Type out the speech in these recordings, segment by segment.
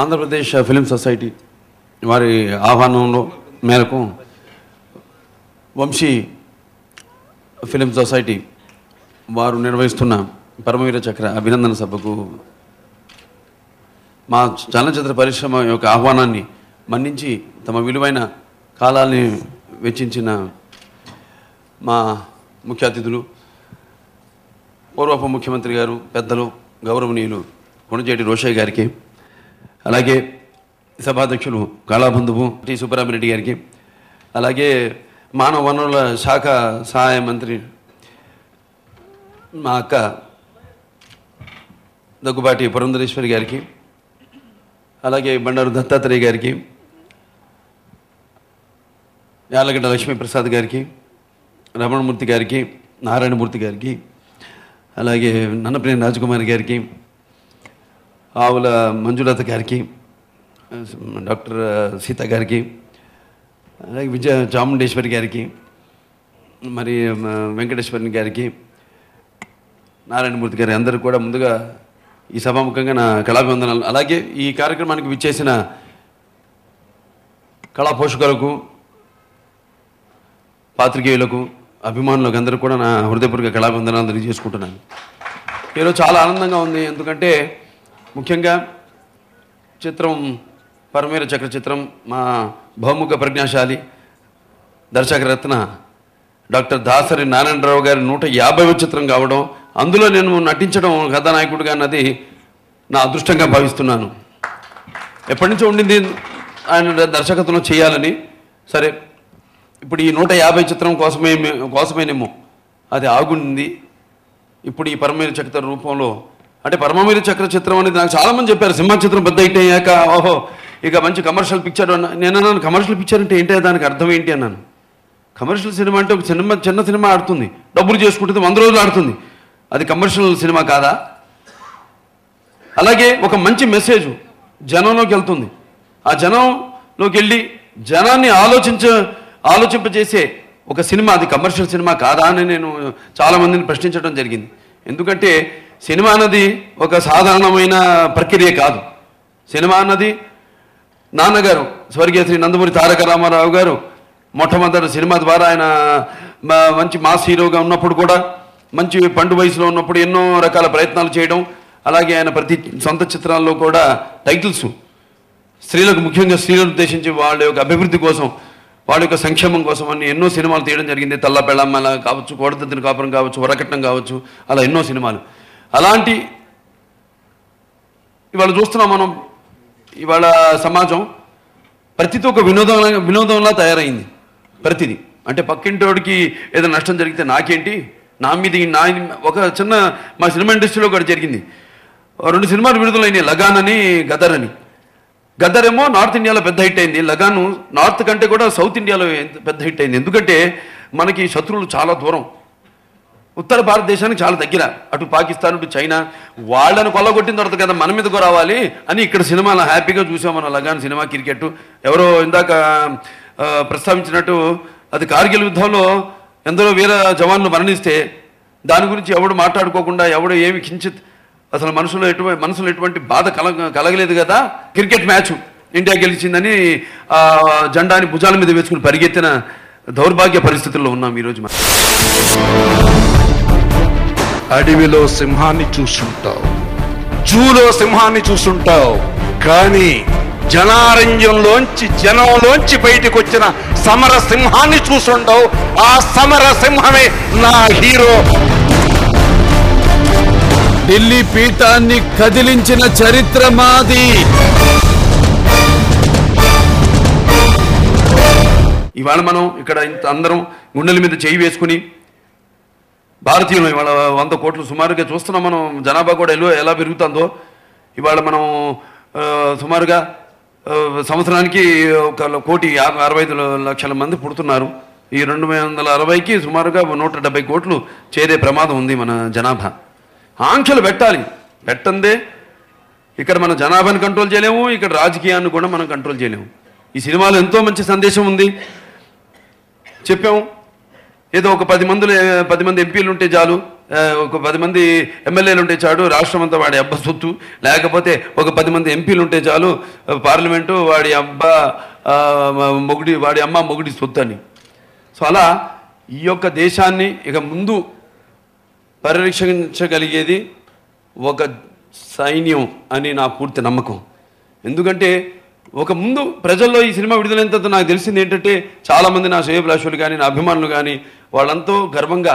Andhra Pradesh film society వారి ఆహ్వానంలో మేరకు Vamsi film society వారు నిర్వహిస్తున్న పరమవీర చక్ర అభినందన సభకు మా చలనచిత్ర పరిశ్రమ యొక్క ఆహ్వానాన్ని మన్నించి తమ విలువైన కాలాన్ని వెచ్చించిన మా ముఖ్య అతిథులు పూర్వ ముఖ్యమంత్రి గారు పెద్దలు గౌరవనీయులు కొణిజేటి రోషయ్య గారికి, అలాగే సభాధ్యక్షులు కళాబంధువు టి సుబ్బరామిరెడ్డి గారికి, అలాగే మానవ వనరుల శాఖ సహాయ మంత్రి మా అక్క దగ్గుబాటి పురంధరేశ్వరి గారికి, అలాగే బండారు దత్తాత్రేయ గారికి, యాలగడ్డ లక్ష్మీప్రసాద్ గారికి, రమణమూర్తి గారికి, నారాయణమూర్తి గారికి, అలాగే నన్నప్రేమ రాజకుమారి గారికి, ఆవుల మంజులత గారికి, డాక్టర్ సీత గారికి, అలాగే విజయ చాముండేశ్వరి గారికి, మరి వెంకటేశ్వరి గారికి, నారాయణమూర్తి గారి అందరూ కూడా ముందుగా ఈ సభాముఖంగా నా కళాభివందనాలు. అలాగే ఈ కార్యక్రమానికి విచ్చేసిన కళా పోషకులకు, పాత్రికేయులకు, అభిమానులకు అందరూ కూడా నా హృదయపూర్వక కళాభివందనాలు తెలియజేసుకుంటున్నాను. ఈరోజు చాలా ఆనందంగా ఉంది. ఎందుకంటే ముఖ్యంగా చిత్రం పరమవీర చక్ర చిత్రం మా బహుముఖ ప్రజ్ఞాశాలి దర్శకరత్న డాక్టర్ దాసరి నారాయణరావు గారి 150వ చిత్రం కావడం, అందులో నేను నటించడం కథానాయకుడిగా అన్నది నా అదృష్టంగా భావిస్తున్నాను. ఎప్పటి నుంచో ఉండింది ఆయన దర్శకత్వంలో చేయాలని. సరే, ఇప్పుడు ఈ 150 చిత్రం కోసమేనేమో అది ఆగుంది. ఇప్పుడు ఈ పరమవీర చక్ర రూపంలో, అంటే పరమవీర చక్ర చిత్రం అనేది నాకు చాలామంది చెప్పారు, సింహ చిత్రం పెద్ద హిట్ అయ్యాక ఓహో ఇక మంచి కమర్షియల్ పిక్చర్ అన్న. నేను అన్నాను, కమర్షియల్ పిక్చర్ అంటే ఏంటి, దానికి అర్థం ఏంటి అన్నాను. కమర్షియల్ సినిమా అంటే ఒక చిన్న సినిమా ఆడుతుంది, డబ్బులు చేసుకుంటుంది, 100 రోజులు ఆడుతుంది, అది కమర్షియల్ సినిమా కాదా? అలాగే ఒక మంచి మెసేజ్ జనంలోకి వెళ్తుంది, ఆ జనంలోకి వెళ్ళి జనాన్ని ఆలోచింపజేసే ఒక సినిమా, అది కమర్షియల్ సినిమా కాదా అని నేను చాలామందిని ప్రశ్నించడం జరిగింది. ఎందుకంటే సినిమా అన్నది ఒక సాధారణమైన ప్రక్రియ కాదు. సినిమా అన్నది నాన్నగారు స్వర్గీయ శ్రీ నందమూరి తారక రామారావు గారు మొట్టమొదటి సినిమా ద్వారా ఆయన మంచి మాస్ హీరోగా ఉన్నప్పుడు కూడా, మంచి పండు వయసులో ఉన్నప్పుడు ఎన్నో రకాల ప్రయత్నాలు చేయడం, అలాగే ఆయన ప్రతి సొంత చిత్రాల్లో కూడా టైటిల్స్ స్త్రీలకు, ముఖ్యంగా స్త్రీలను ఉద్దేశించి వాళ్ళ యొక్క అభివృద్ధి కోసం, వాళ్ళ యొక్క సంక్షేమం కోసం అని ఎన్నో సినిమాలు తీయడం జరిగింది. తల్ల పెళ్ళమ్మ కావచ్చు, కోడదద్దిన కాపురం కావచ్చు, వరకట్నం కావచ్చు, అలా ఎన్నో సినిమాలు. అలాంటి ఇవాళ చూస్తున్నాం మనం. ఇవాళ సమాజం ప్రతితో ఒక వినోదంలా తయారైంది. ప్రతిదీ అంటే పక్కింటోడికి ఏదైనా నష్టం జరిగితే నాకేంటి, నా ఒక చిన్న మా సినిమా ఇండస్ట్రీలో కూడా జరిగింది. 2 సినిమాలు విడుదలైనాయి, లగాన్ అని, గదర్ అని. గదర్ ఏమో నార్త్ ఇండియాలో పెద్ద హిట్ అయింది, లగాను నార్త్ కంటే కూడా సౌత్ ఇండియాలో పెద్ద హిట్ అయింది. ఎందుకంటే మనకి శత్రువులు చాలా దూరం, ఉత్తర భారతదేశానికి చాలా దగ్గర, అటు పాకిస్తాన్, ఇటు చైనా. వాళ్ళని కొల్లగొట్టిన తర్వాత కదా మన మీదకు రావాలి అని ఇక్కడ సినిమాలు హ్యాపీగా చూసాం మనం. లగాన్ సినిమా, క్రికెట్, ఎవరో ఇందాక ప్రస్తావించినట్టు అది కార్గిల్ యుద్ధంలో ఎందరో వీర జవాన్లు మరణిస్తే దాని గురించి ఎవడు మాట్లాడుకోకుండా, ఎవడు ఏమి కించిత్ అసలు మనసులో ఎటువంటి బాధ కలగలేదు కదా. క్రికెట్ మ్యాచ్ ఇండియా గెలిచిందని జెండాని భుజాల మీద వేసుకుని పరిగెత్తిన దౌర్భాగ్య పరిస్థితుల్లో ఉన్నాం ఈరోజు మనం. అడవిలో సింహాన్ని చూస్తుంటావు, జూలో సింహాన్ని చూస్తుంటావు, కానీ జనంలోంచి బయటకు వచ్చిన సమర సింహాన్ని చూస్తుంటావు. ఆ సమర సింహమే నా హీరో. ఢిల్లీ పీఠాన్ని కదిలించిన చరిత్ర మాది. ఇవాళ మనం ఇక్కడ ఇంత అందరం గుండెల మీద చేయి వేసుకుని భారతీయులు ఇవాళ 100 కోట్లు సుమారుగా చూస్తున్నాం మనం. జనాభా కూడా ఎలా పెరుగుతుందో ఇవాళ మనం సుమారుగా సంవత్సరానికి 1,65,00,000 మంది పుడుతున్నారు. ఈ 260కి సుమారుగా 170 కోట్లు చేరే ప్రమాదం ఉంది మన జనాభా. ఆంక్షలు పెట్టందే ఇక్కడ మన జనాభాని కంట్రోల్ చేయలేము, ఇక్కడ రాజకీయాన్ని కూడా మనం కంట్రోల్ చేయలేము. ఈ సినిమాలో ఎంతో మంచి సందేశం ఉంది, చెప్పాము. ఏదో ఒక 10 మంది ఎంపీలు ఉంటే చాలు, ఒక 10 మంది ఎమ్మెల్యేలు ఉంటే చాలు, రాష్ట్రం అంతా వాడి అబ్బ సొత్తు, లేకపోతే ఒక 10 మంది ఎంపీలు ఉంటే చాలు, పార్లమెంటు వాడి వాడి అమ్మ మొగుడి సొత్తు అని. సో అలా ఈ యొక్క దేశాన్ని ఇక ముందు పరిరక్షించగలిగేది ఒక సైన్యం అని నా పూర్తి నమ్మకం. ఎందుకంటే ఒక ముందు ప్రజల్లో ఈ సినిమా విడుదలైనంత నాకు తెలిసింది ఏంటంటే, చాలామంది నా శ్రేయోభిలాషులు కానీ నా అభిమానులు కానీ వాళ్ళంతా గర్వంగా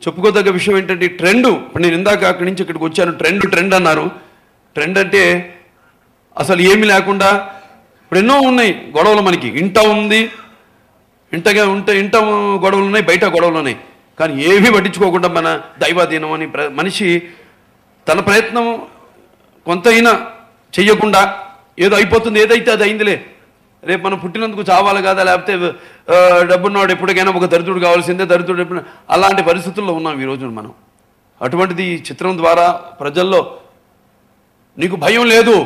చెప్పుకోదగ్గ విషయం ఏంటంటే, ట్రెండ్. ఇప్పుడు నేను ఇందాక అక్కడి నుంచి ఇక్కడికి వచ్చాను, ట్రెండ్ అన్నారు. ట్రెండ్ అంటే అసలు ఏమీ లేకుండా ఇప్పుడు ఎన్నో ఉన్నాయి గొడవలు. మనకి ఇంట ఉంది, ఇంట గొడవలు ఉన్నాయి, బయట గొడవలు ఉన్నాయి. కానీ ఏమీ పట్టించుకోకుండా మన దైవాధీనం అని మనిషి తన ప్రయత్నం కొంతైనా చెయ్యకుండా ఏదో అయిపోతుంది, ఏదైతే అది అయిందిలే, రేపు మనం పుట్టినందుకు చావాలి కదా, లేకపోతే డబ్బున్నవాడు ఎప్పటికైనా ఒక దరిద్రుడు కావాల్సిందే, దరిద్రుడు ఎప్పుడు, అలాంటి పరిస్థితుల్లో ఉన్నాం ఈరోజు మనం. అటువంటిది ఈ చిత్రం ద్వారా ప్రజల్లో నీకు భయం లేదు,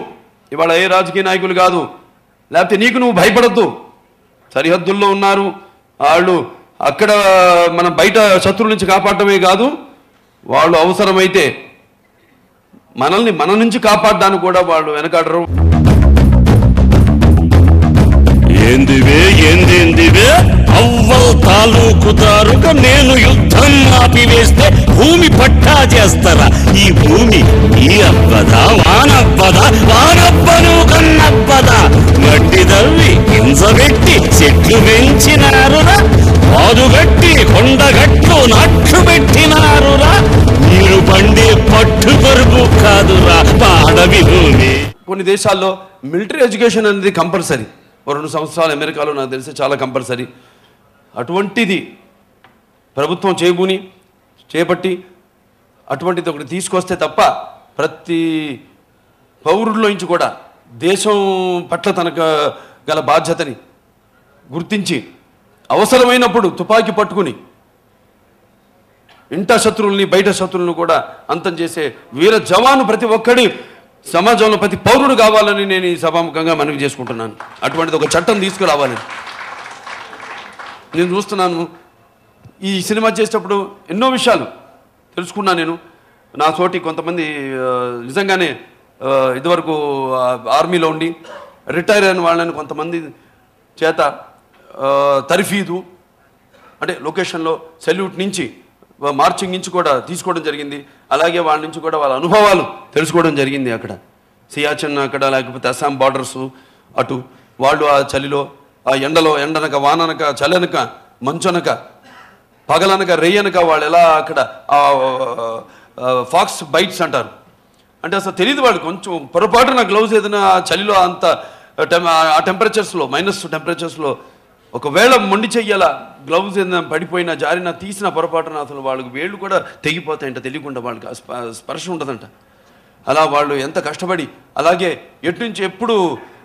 ఇవాళ ఏ రాజకీయ నాయకులు కాదు, లేకపోతే నీకు నువ్వు భయపడద్దు, సరిహద్దుల్లో ఉన్నారు వాళ్ళు, అక్కడ మనం బయట శత్రువుల నుంచి కాపాడటమే కాదు, వాళ్ళు అవసరమైతే మనల్ని మన నుంచి కాపాడడానికి కూడా వాళ్ళు వెనకాడరు. ఏందివే అవ్వల్ తాలూకుదారుగా నేను యుద్ధం ఆపివేస్తే భూమి పట్టా చేస్తారా? ఈ భూమి ఈ అబ్బదా వానబ్బదా, వానబ్బను కన్నబ్బదా? గడ్డి దవ్వి హింసబెట్టి చెట్లు పెంచినారురా, పాదుగట్టి కొండగట్లు నాట్లు పెట్టినారురా. మీరు పండే పట్టు పరుగు కాదురా పాడవి భూమి. కొన్ని దేశాల్లో మిలిటరీ ఎడ్యుకేషన్ అనేది కంపల్సరీ. 2 సంవత్సరాలు అమెరికాలో నాకు తెలిసి చాలా కంపల్సరీ. అటువంటిది ప్రభుత్వం చేపట్టి అటువంటిది ఒకటి తీసుకొస్తే తప్ప ప్రతి పౌరుల్లో నుంచి కూడా దేశం పట్ల తనకు గల బాధ్యతని గుర్తించి అవసరమైనప్పుడు తుపాకీ పట్టుకుని ఇంట శత్రువుల్ని బయట శత్రువులను కూడా అంతం చేసే వీర జవాను ప్రతి ఒక్కడి సమాజంలో ప్రతి పౌరుడు కావాలని నేను ఈ సభాముఖంగా మనవి చేసుకుంటున్నాను. అటువంటిది ఒక చట్టం తీసుకురావాలని నేను చూస్తున్నాను. ఈ సినిమా చేసేటప్పుడు ఎన్నో విషయాలు తెలుసుకున్నాను నేను. నా తోటి కొంతమంది నిజంగానే ఇదివరకు ఆర్మీలో ఉండి రిటైర్ అయిన వాళ్ళని కొంతమంది చేత తర్ఫీదు అంటే లొకేషన్లో సెల్యూట్ నుంచి మార్చింగ్ నుంచి కూడా తీసుకోవడం జరిగింది. అలాగే వాళ్ళ నుంచి కూడా వాళ్ళ అనుభవాలు తెలుసుకోవడం జరిగింది. అక్కడ సియాచిన్ అక్కడ, లేకపోతే అస్సాం బార్డర్సు అటు, వాళ్ళు ఆ చలిలో ఆ ఎండలో, ఎండనక వాననక చలనక మంచనక పగలనక రేయనక వాళ్ళు ఎలా అక్కడ ఫాక్స్ బైట్స్ అంటారు, అంటే అసలు తెలియదు వాళ్ళు. కొంచెం పొరపాటున గ్లౌజ్ ఏదైనా చలిలో అంత ఆ టెంపరేచర్స్లో మైనస్ టెంపరేచర్స్లో ఒకవేళ మొండి చెయ్యాల గ్లౌజ్ ఏదైనా పడిపోయినా జారినా తీసిన పొరపాటున అసలు వాళ్ళకి వేళ్ళు కూడా తెగిపోతాయంట, తెలియకుండా వాళ్ళకి స్పర్శ ఉండదంట. అలా వాళ్ళు ఎంత కష్టపడి, అలాగే ఎటు నుంచి ఎప్పుడు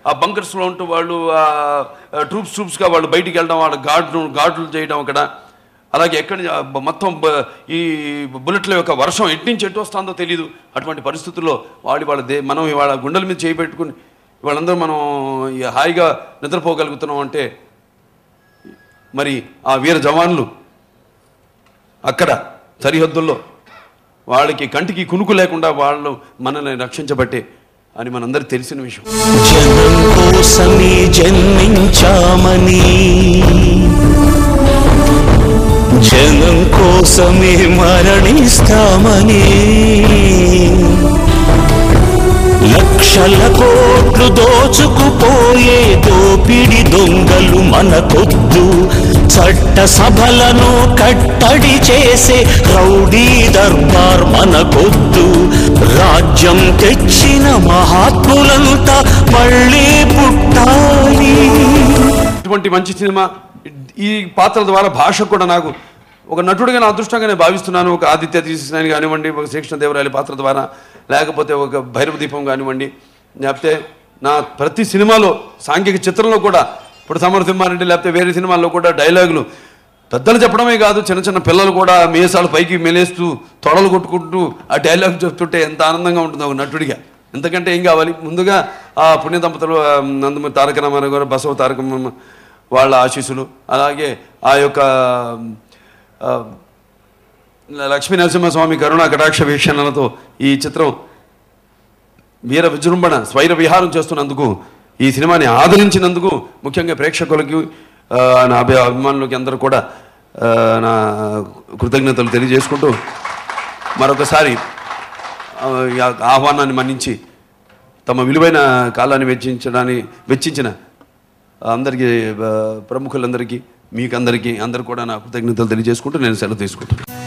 ఆ బంకర్స్లో ఉంటూ వాళ్ళు ట్రూప్స్గా వాళ్ళు బయటికి వెళ్ళడం, వాళ్ళ గార్డులు చేయడం అక్కడ. అలాగే ఎక్కడి మొత్తం ఈ బుల్లెట్ల యొక్క వర్షం ఎటు నుంచి ఎటు వస్తుందో తెలియదు. అటువంటి పరిస్థితుల్లో మనం వాళ్ళ గుండెల మీద చేయిపెట్టుకుని వాళ్ళందరూ మనం హాయిగా నిద్రపోగలుగుతున్నాం అంటే మరి ఆ వీర జవాన్లు అక్కడ సరిహద్దుల్లో వాళ్ళకి కంటికి కునుకు లేకుండా వాళ్ళు మనల్ని రక్షించబట్టే అని మనందరికి తెలిసిన విషయం. జనం కోసమే జన్మించామని, జనం కోసమే మరణిస్తామని, లక్షల కోట్లు దోచుకుపోయే దోపిడి దొంగలు మనకొద్దు, చట్ట సభలను కట్టడి చేసే రౌడీ దర్బార్ మనకొద్దు, రాజ్యం తెచ్చిన మహాత్ములంతా మళ్ళీ పుట్టాలి. ఇటువంటి మంచి సినిమా ఈ పాత్ర ద్వారా భాష కూడా నాకు ఒక నటుడిగా నా అదృష్టంగా నేను భావిస్తున్నాను. ఒక ఆదిత్య త్రిశిష్ణాయని కానివ్వండి, ఒక శ్రీకృష్ణదేవరాయల పాత్ర ద్వారా, లేకపోతే ఒక భైరవ దీపం కానివ్వండి, లేకపోతే నా ప్రతి సినిమాలో సాంఘిక చిత్రంలో కూడా ఇప్పుడు సమరసింహారెడ్డి లేకపోతే వేరే సినిమాల్లో కూడా డైలాగులు పెద్దలు చెప్పడమే కాదు, చిన్న చిన్న పిల్లలు కూడా మీసాలు పైకి మెలేస్తూ తొడలు కొట్టుకుంటూ ఆ డైలాగ్ చెప్తుంటే ఎంత ఆనందంగా ఉంటుందో ఒక నటుడిగా. ఎంతకంటే ఏం కావాలి? ముందుగా ఆ పుణ్య దంపతులు నందమూరి తారక రామారావు గారు, బసవ తారకమ్మ వాళ్ళ ఆశీస్సులు, అలాగే ఆ యొక్క లక్ష్మీ నరసింహస్వామి కరుణా కటాక్ష వీక్షణలతో ఈ చిత్రం వీర విజృంభణ స్వైర విహారం చేస్తున్నందుకు, ఈ సినిమాని ఆదరించినందుకు ముఖ్యంగా ప్రేక్షకులకి, నా అభిమానులకి అందరూ కూడా నా కృతజ్ఞతలు తెలియజేసుకుంటూ మరొకసారి ఆహ్వానాన్ని మన్నించి తమ విలువైన కాలాన్ని వెచ్చించిన అందరికీ, ప్రముఖులందరికీ, మీకందరికీ అందరూ కూడా నా కృతజ్ఞతలు తెలియజేసుకుంటూ నేను సెలవు తీసుకుంటాను.